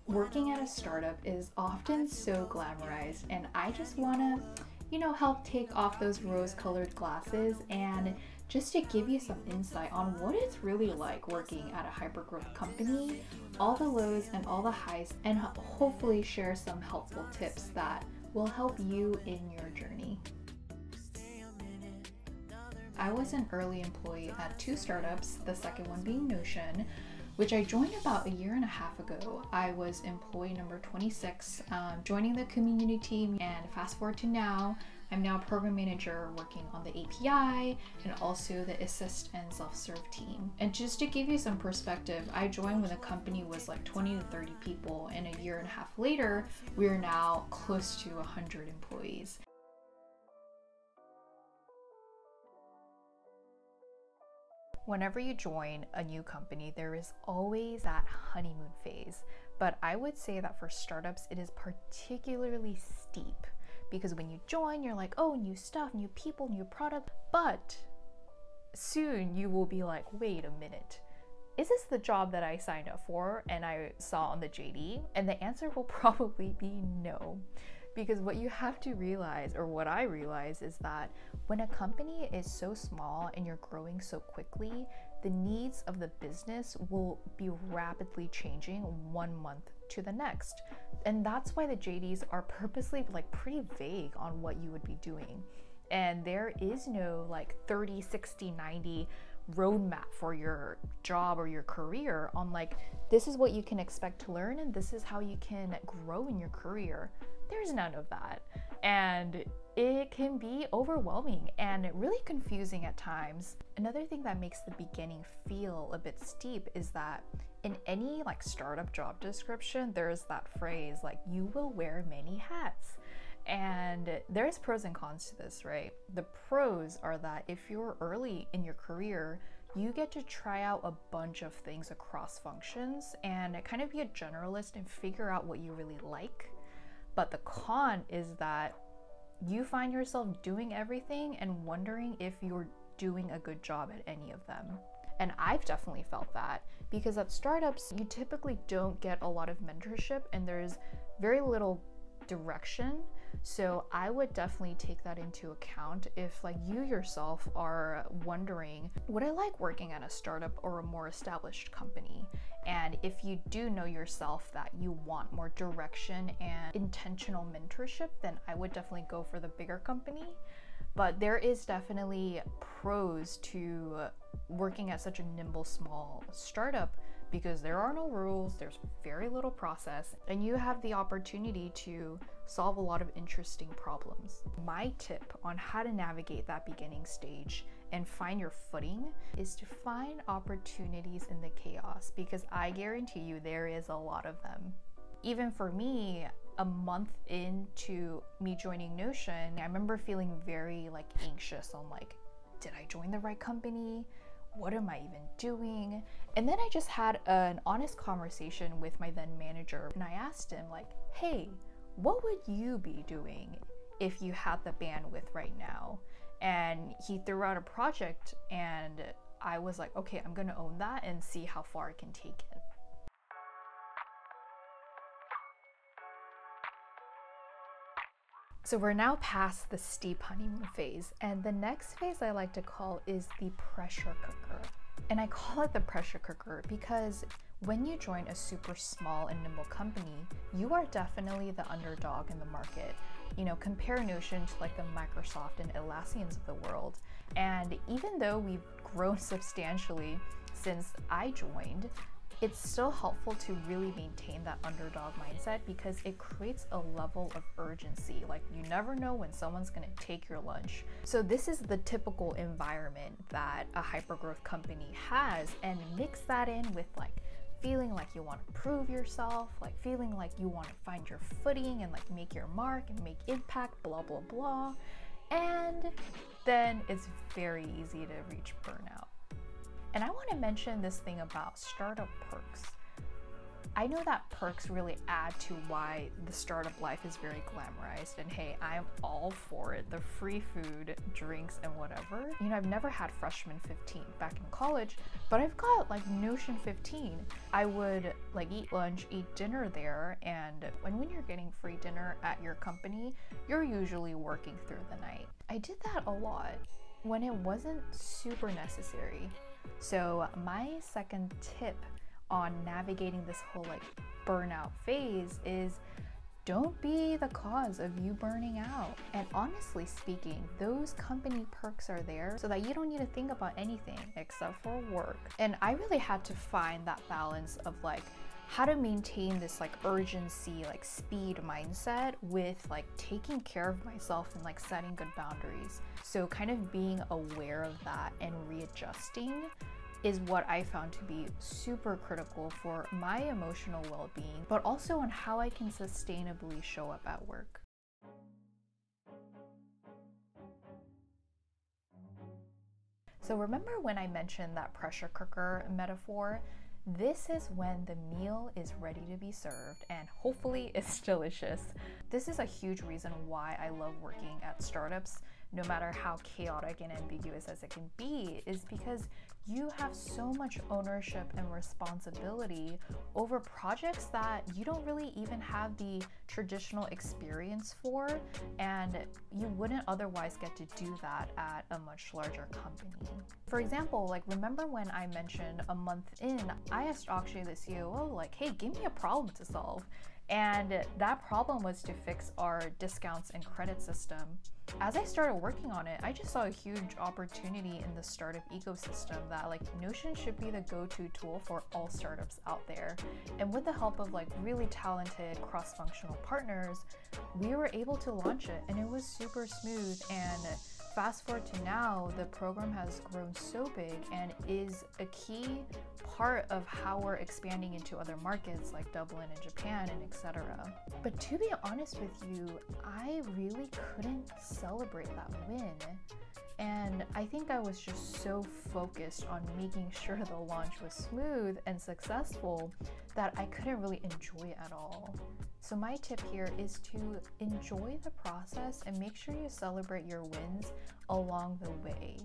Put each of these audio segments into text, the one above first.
Working at a startup is often so glamorized, and I just want to, help take off those rose-colored glasses and just to give you some insight on what it's really like working at a hypergrowth company, all the lows and all the highs, and hopefully share some helpful tips that will help you in your journey. I was an early employee at two startups, the second one being Notion, which I joined about a year and a half ago. I was employee number 26, joining the community team, and fast forward to now, I'm now program manager working on the API and also the assist and self-serve team. And just to give you some perspective, I joined when the company was like 20 to 30 people, and a year and a half later, we are now close to 100 employees. Whenever you join a new company, there is always that honeymoon phase. But I would say that for startups, it is particularly steep because when you join, you're like, oh, new stuff, new people, new product. But soon you will be like, wait a minute. Is this the job that I signed up for and I saw on the JD? And the answer will probably be no. Because what you have to realize, or what I realize, is that when a company is so small and you're growing so quickly, the needs of the business will be rapidly changing 1 month to the next. And that's why the JDs are purposely like pretty vague on what you would be doing. And there is no like 30, 60, 90 roadmap for your job or your career on like, this is what you can expect to learn and this is how you can grow in your career. There's none of that. And it can be overwhelming and really confusing at times. Another thing that makes the beginning feel a bit steep is that in any like startup job description, there's that phrase like, you will wear many hats. And there's pros and cons to this, right? The pros are that if you're early in your career, you get to try out a bunch of things across functions and kind of be a generalist and figure out what you really like. But the con is that you find yourself doing everything and wondering if you're doing a good job at any of them. And I've definitely felt that because at startups, you typically don't get a lot of mentorship and there's very little direction. So I would definitely take that into account if like you yourself are wondering, would I like working at a startup or a more established company? And if you do know yourself that you want more direction and intentional mentorship, then I would definitely go for the bigger company. But there is definitely pros to working at such a nimble, small startup because there are no rules, there's very little process, and you have the opportunity to solve a lot of interesting problems. My tip on how to navigate that beginning stage and find your footing is to find opportunities in the chaos, because I guarantee you there is a lot of them. Even for me, a month into me joining Notion, I remember feeling very like anxious on like, did I join the right company? What am I even doing? And then I just had an honest conversation with my then manager and I asked him like, hey, what would you be doing if you had the bandwidth right now? And he threw out a project and I was like, okay, I'm gonna own that and see how far I can take it. So we're now past the steep honeymoon phase, and the next phase I like to call is the pressure cooker. And I call it the pressure cooker because when you join a super small and nimble company, you are definitely the underdog in the market. You know, compare Notion to like the Microsoft and Atlassians of the world. And even though we've grown substantially since I joined, it's still helpful to really maintain that underdog mindset because it creates a level of urgency. Like you never know when someone's gonna take your lunch. So this is the typical environment that a hypergrowth company has, and mix that in with like feeling like you want to prove yourself, like feeling like you want to find your footing and like make your mark and make impact, blah, blah, blah. And then it's very easy to reach burnout. And I want to mention this thing about startup perks. I know that perks really add to why the startup life is very glamorized, and hey, I'm all for it. The free food, drinks, and whatever. You know, I've never had freshman 15 back in college, but I've got like Notion 15. I would like eat lunch, eat dinner there, and when you're getting free dinner at your company, you're usually working through the night. I did that a lot when it wasn't super necessary. So my second tip on navigating this whole like burnout phase is don't be the cause of you burning out. And honestly speaking, those company perks are there so that you don't need to think about anything except for work. And I really had to find that balance of like how to maintain this like urgency, like speed mindset with like taking care of myself and like setting good boundaries. So kind of being aware of that and readjusting is what I found to be super critical for my emotional well-being, but also on how I can sustainably show up at work. So remember when I mentioned that pressure cooker metaphor? This is when the meal is ready to be served and hopefully it's delicious. This is a huge reason why I love working at startups, no matter how chaotic and ambiguous as it can be, is because you have so much ownership and responsibility over projects that you don't really even have the traditional experience for, and you wouldn't otherwise get to do that at a much larger company. For example, like remember when I mentioned a month in, I asked Akshay, the COO, like, hey, give me a problem to solve. And that problem was to fix our discounts and credit system. As I started working on it, I just saw a huge opportunity in the startup ecosystem that like Notion should be the go-to tool for all startups out there. And with the help of like really talented cross-functional partners, we were able to launch it, and it was super smooth. And fast forward to now, the program has grown so big and is a key part of how we're expanding into other markets like Dublin and Japan and etc. But to be honest with you, I really couldn't celebrate that win. And I think I was just so focused on making sure the launch was smooth and successful that I couldn't really enjoy it at all. So my tip here is to enjoy the process and make sure you celebrate your wins along the way.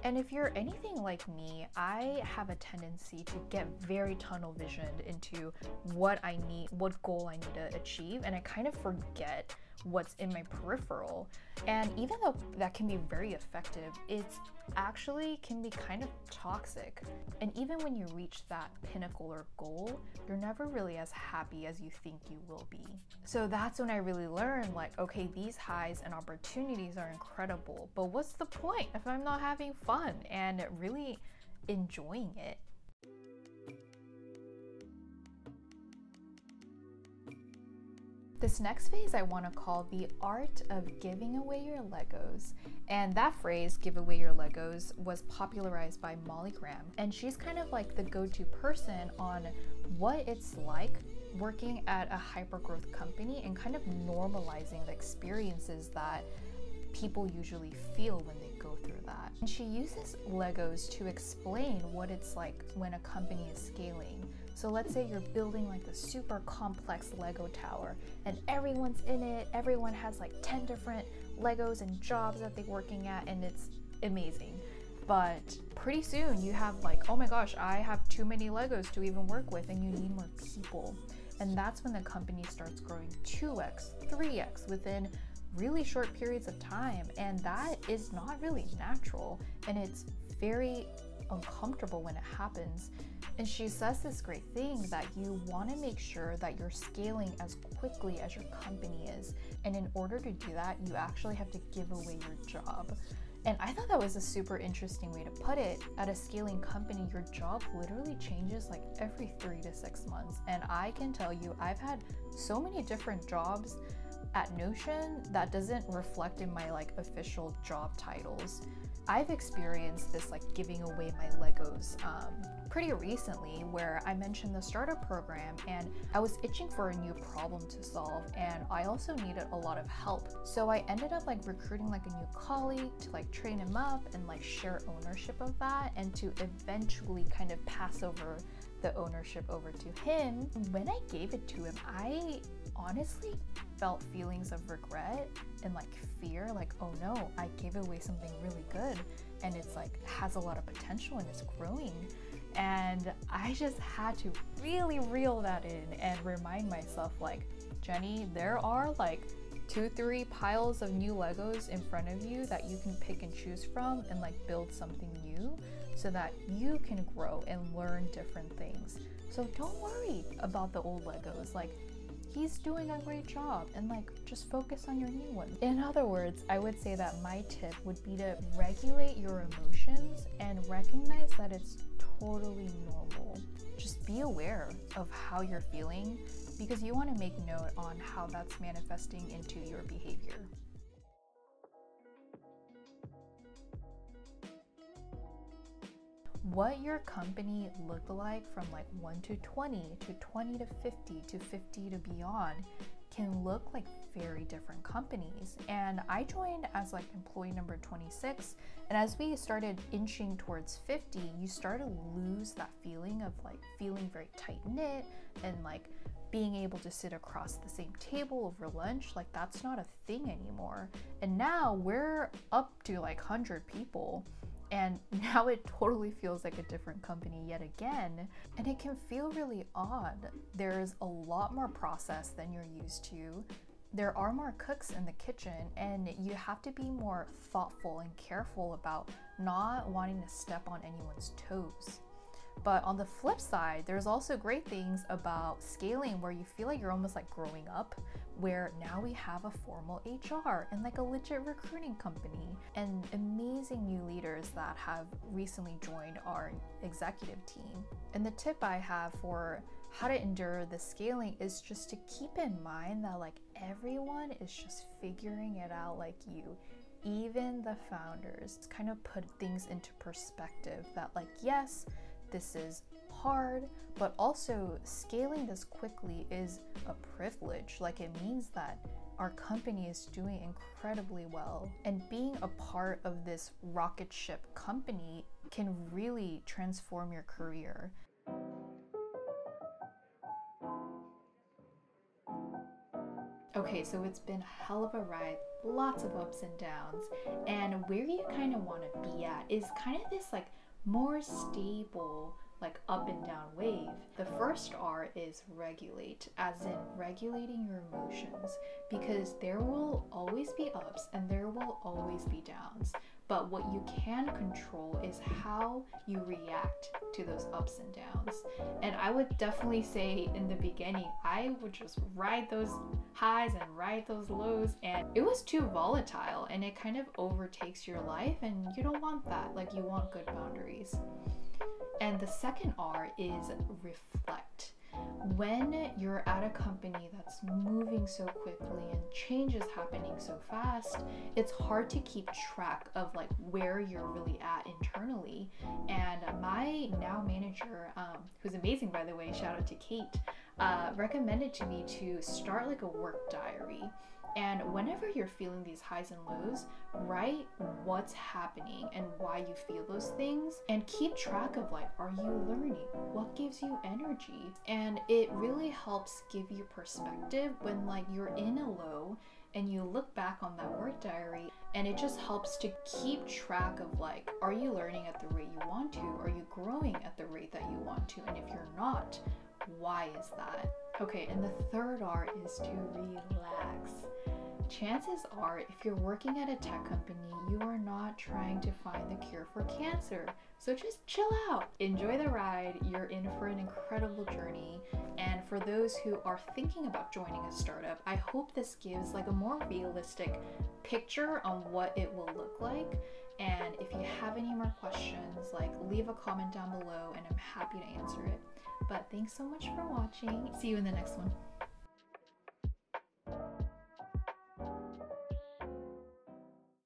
And if you're anything like me, I have a tendency to get very tunnel visioned into what I need, what goal I need to achieve, and I kind of forget what's in my peripheral. And even though that can be very effective, it's actually can be kind of toxic. And even when you reach that pinnacle or goal, you're never really as happy as you think you will be. So that's when I really learned, like, okay, these highs and opportunities are incredible, but what's the point if I'm not having fun and really enjoying it? This next phase I want to call the art of giving away your Legos. And that phrase, give away your Legos, was popularized by Molly Graham. And she's kind of like the go-to person on what it's like working at a hyper-growth company and kind of normalizing the experiences that people usually feel when they go through that. And she uses Legos to explain what it's like when a company is scaling. So let's say you're building like a super complex Lego tower and everyone's in it, everyone has like 10 different Legos and jobs that they're working at, and it's amazing. But pretty soon you have like, oh my gosh, I have too many Legos to even work with, and you need more people. And that's when the company starts growing 2x, 3x within really short periods of time. And that is not really natural, and it's very uncomfortable when it happens. And she says this great thing that you want to make sure that you're scaling as quickly as your company is. And in order to do that, you actually have to give away your job. And I thought that was a super interesting way to put it. At a scaling company, your job literally changes like every 3 to 6 months. And I can tell you, I've had so many different jobs at Notion that doesn't reflect in my like official job titles. I've experienced this like giving away my Legos pretty recently, where I mentioned the startup program and I was itching for a new problem to solve, and I also needed a lot of help. So I ended up like recruiting like a new colleague to like train him up and like share ownership of that, and to eventually kind of pass over the ownership over to him. When I gave it to him, I honestly felt feelings of regret and like fear, like, oh no, I gave away something really good and it's like has a lot of potential and it's growing. And I just had to really reel that in and remind myself, like, Jenny, there are like 2-3 piles of new Legos in front of you that you can pick and choose from and like build something new so that you can grow and learn different things. So don't worry about the old Legos. Like, he's doing a great job, and like just focus on your new one. In other words, I would say that my tip would be to regulate your emotions and recognize that it's totally normal. Just be aware of how you're feeling, because you want to make note on how that's manifesting into your behavior. What your company looked like from like 1 to 20 to 20 to 50 to 50 to beyond can look like very different companies. And I joined as like employee number 26, and as we started inching towards 50, you start to lose that feeling of like feeling very tight-knit and like being able to sit across the same table over lunch. Like, that's not a thing anymore. And now we're up to like 100 people. And now it totally feels like a different company yet again, and it can feel really odd. There's a lot more process than you're used to. There are more cooks in the kitchen, and you have to be more thoughtful and careful about not wanting to step on anyone's toes. But on the flip side, there's also great things about scaling where you feel like you're almost like growing up, where now we have a formal HR and like a legit recruiting company and amazing new leaders that have recently joined our executive team. And the tip I have for how to endure the scaling is just to keep in mind that like everyone is just figuring it out like you. Even the founders. Kind of put things into perspective that like, yes, this is hard, but also scaling this quickly is a privilege. Like, it means that our company is doing incredibly well, and being a part of this rocket ship company can really transform your career. Okay, so it's been a hell of a ride, lots of ups and downs, and where you kind of want to be at is kind of this like more stable, like up and down wave. The first R is regulate, as in regulating your emotions, because there will always be ups and there will always be downs. But what you can control is how you react to those ups and downs. And I would definitely say in the beginning, I would just ride those highs and ride those lows, and it was too volatile and it kind of overtakes your life, and you don't want that. Like, you want good boundaries. And the second R is reflect. When you're at a company that's moving so quickly and change is happening so fast, it's hard to keep track of like where you're really at internally. And my now manager, who's amazing by the way, shout out to Kate, recommended to me to start like a work diary. And whenever you're feeling these highs and lows, write what's happening and why you feel those things, and keep track of like, are you learning? What gives you energy? And it really helps give you perspective when like you're in a low and you look back on that work diary, and it just helps to keep track of like, are you learning at the rate you want to? Are you growing at the rate that you want to? And if you're not, why is that? Okay, and the third R is to relax. Chances are, if you're working at a tech company, you are not trying to find the cure for cancer. So just chill out, enjoy the ride. You're in for an incredible journey. And for those who are thinking about joining a startup, I hope this gives like a more realistic picture on what it will look like. And if you have any more questions, like leave a comment down below and I'm happy to answer it. But thanks so much for watching. See you in the next one.